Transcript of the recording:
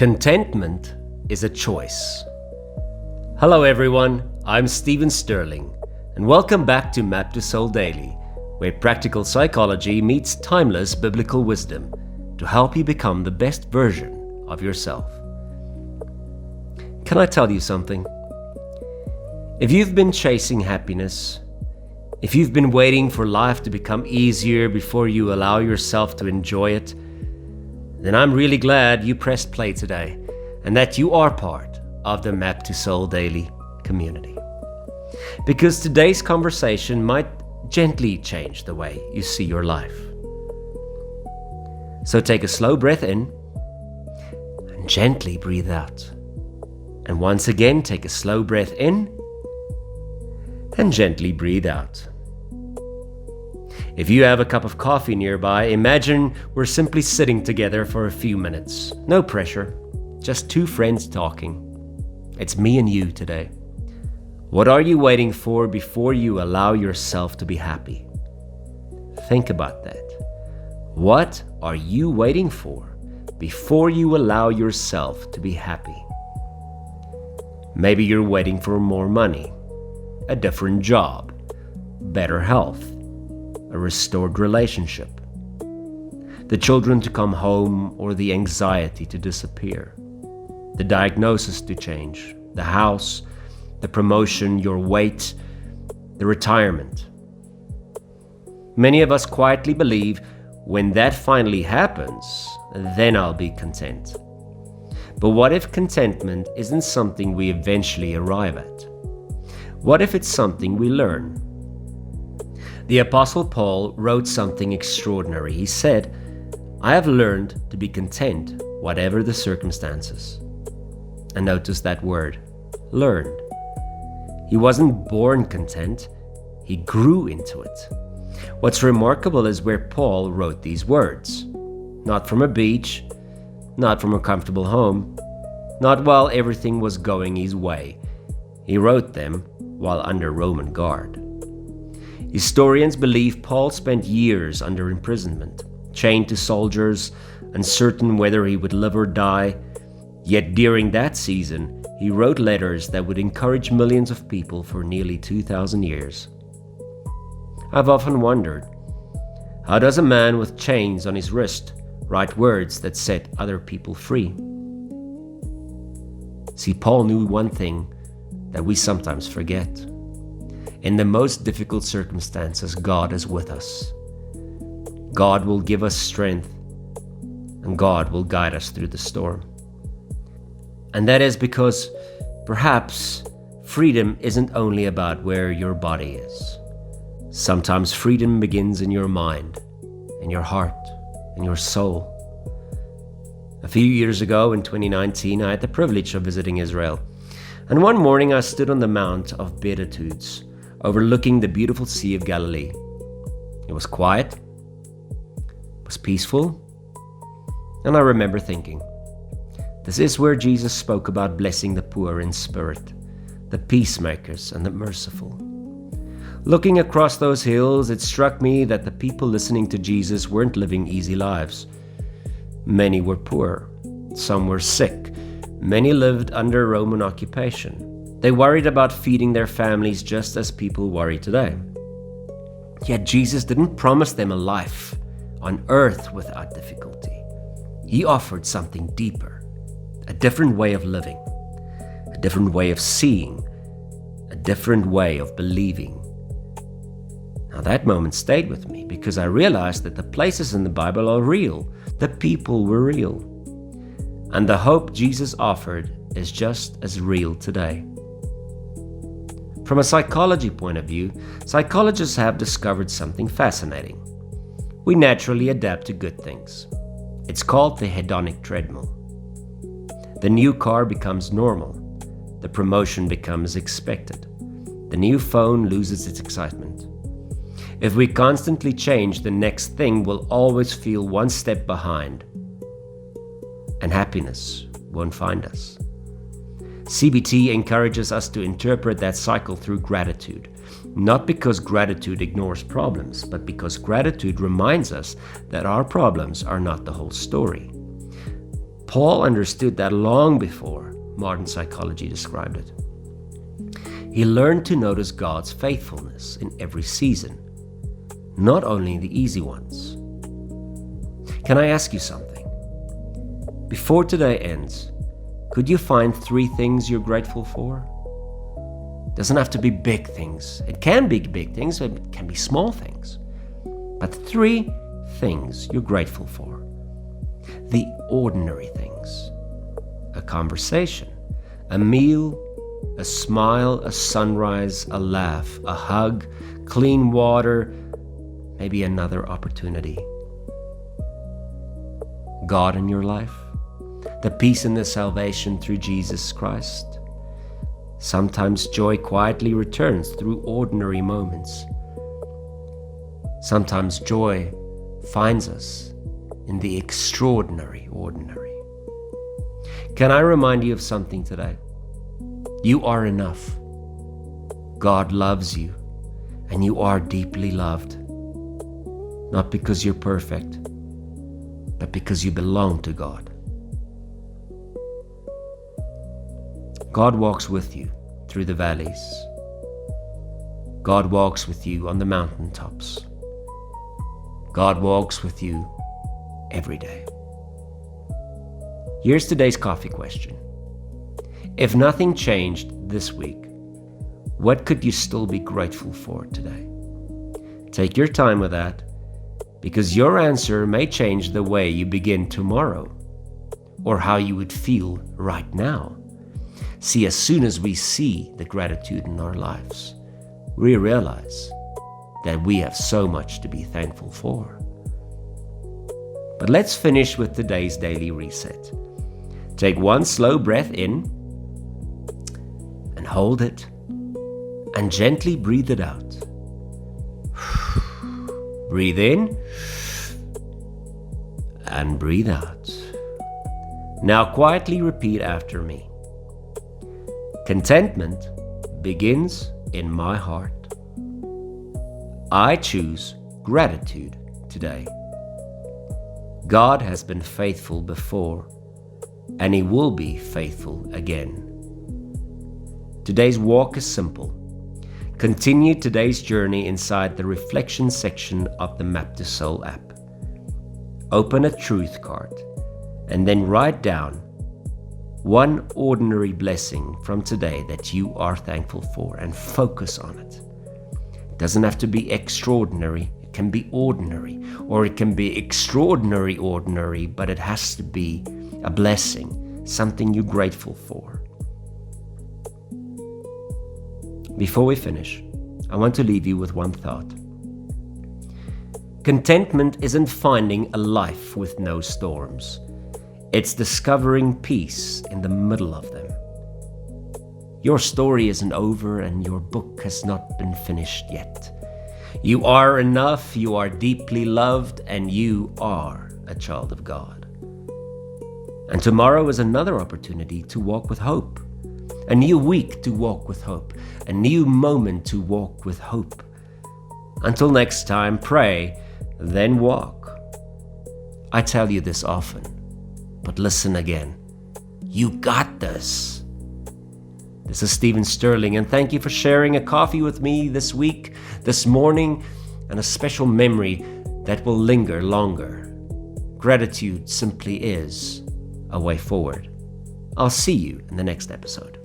Contentment is a choice. Hello everyone, I'm Stephen Sterling, and welcome back to Map2Soul Daily, where practical psychology meets timeless biblical wisdom to help you become the best version of yourself. Can I tell you something? If you've been chasing happiness, if you've been waiting for life to become easier before you allow yourself to enjoy it, then I'm really glad you pressed play today and that you are part of the Map2Soul Daily community. Because today's conversation might gently change the way you see your life. So take a slow breath in and gently breathe out. And once again, take a slow breath in and gently breathe out. If you have a cup of coffee nearby, imagine we're simply sitting together for a few minutes. No pressure, just two friends talking. It's me and you today. What are you waiting for before you allow yourself to be happy? Think about that. What are you waiting for before you allow yourself to be happy? Maybe you're waiting for more money, a different job, better health, a restored relationship, the children to come home or the anxiety to disappear, the diagnosis to change, the house, the promotion, your weight, the retirement. Many of us quietly believe when that finally happens, then I'll be content. But what if contentment isn't something we eventually arrive at? What if it's something we learn? The Apostle Paul wrote something extraordinary. He said, "I have learned to be content, whatever the circumstances." And notice that word, learned. He wasn't born content, he grew into it. What's remarkable is where Paul wrote these words. Not from a beach, not from a comfortable home, not while everything was going his way. He wrote them while under Roman guard. Historians believe Paul spent years under imprisonment, chained to soldiers, uncertain whether he would live or die. Yet during that season, he wrote letters that would encourage millions of people for nearly 2,000 years. I've often wondered, how does a man with chains on his wrist write words that set other people free? See, Paul knew one thing that we sometimes forget. In the most difficult circumstances, God is with us. God will give us strength, and God will guide us through the storm. And that is because perhaps freedom isn't only about where your body is. Sometimes freedom begins in your mind, in your heart, in your soul. A few years ago in 2019, I had the privilege of visiting Israel. And one morning I stood on the Mount of Beatitudes, overlooking the beautiful Sea of Galilee. It was quiet, it was peaceful, and I remember thinking, this is where Jesus spoke about blessing the poor in spirit, the peacemakers and the merciful. Looking across those hills, it struck me that the people listening to Jesus weren't living easy lives. Many were poor, some were sick, many lived under Roman occupation. They worried about feeding their families just as people worry today. Yet Jesus didn't promise them a life on earth without difficulty. He offered something deeper, a different way of living, a different way of seeing, a different way of believing. Now that moment stayed with me because I realized that the places in the Bible are real, the people were real, and the hope Jesus offered is just as real today. From a psychology point of view, psychologists have discovered something fascinating. We naturally adapt to good things. It's called the hedonic treadmill. The new car becomes normal. The promotion becomes expected. The new phone loses its excitement. If we constantly change, the next thing will always feel one step behind, and happiness won't find us. CBT encourages us to interpret that cycle through gratitude, not because gratitude ignores problems, but because gratitude reminds us that our problems are not the whole story. Paul understood that long before modern psychology described it. He learned to notice God's faithfulness in every season, not only the easy ones. Can I ask you something? Before today ends, could you find 3 things you're grateful for? Doesn't have to be big things. It can be big things, it can be small things. But 3 things you're grateful for. The ordinary things. A conversation, a meal, a smile, a sunrise, a laugh, a hug, clean water, maybe another opportunity. God in your life, the peace and the salvation through Jesus Christ. Sometimes joy quietly returns through ordinary moments. Sometimes joy finds us in the extraordinary ordinary. Can I remind you of something today? You are enough. God loves you, and you are deeply loved. Not because you're perfect, but because you belong to God. God walks with you through the valleys. God walks with you on the mountaintops. God walks with you every day. Here's today's coffee question. If nothing changed this week, what could you still be grateful for today? Take your time with that, because your answer may change the way you begin tomorrow, or how you would feel right now. See, as soon as we see the gratitude in our lives, we realize that we have so much to be thankful for. But let's finish with today's daily reset. Take one slow breath in and hold it and gently breathe it out. Breathe in and breathe out. Now quietly repeat after me. Contentment begins in my heart. I choose gratitude today. God has been faithful before, and He will be faithful again. Today's walk is simple. Continue today's journey inside the reflection section of the Map2Soul app. Open a truth card and then write down one ordinary blessing from today that you are thankful for and focus on it. It doesn't have to be extraordinary. It can be ordinary, or it can be extraordinary ordinary, but it has to be a blessing, something you're grateful for. Before we finish, I want to leave you with one thought. Contentment isn't finding a life with no storms. It's discovering peace in the middle of them. Your story isn't over and your book has not been finished yet. You are enough, you are deeply loved, and you are a child of God. And tomorrow is another opportunity to walk with hope. A new week to walk with hope. A new moment to walk with hope. Until next time, pray, then walk. I tell you this often, but listen again. You got this. This is Stephen Sterling, and thank you for sharing a coffee with me this week, this morning, and a special memory that will linger longer. Gratitude simply is a way forward. I'll see you in the next episode.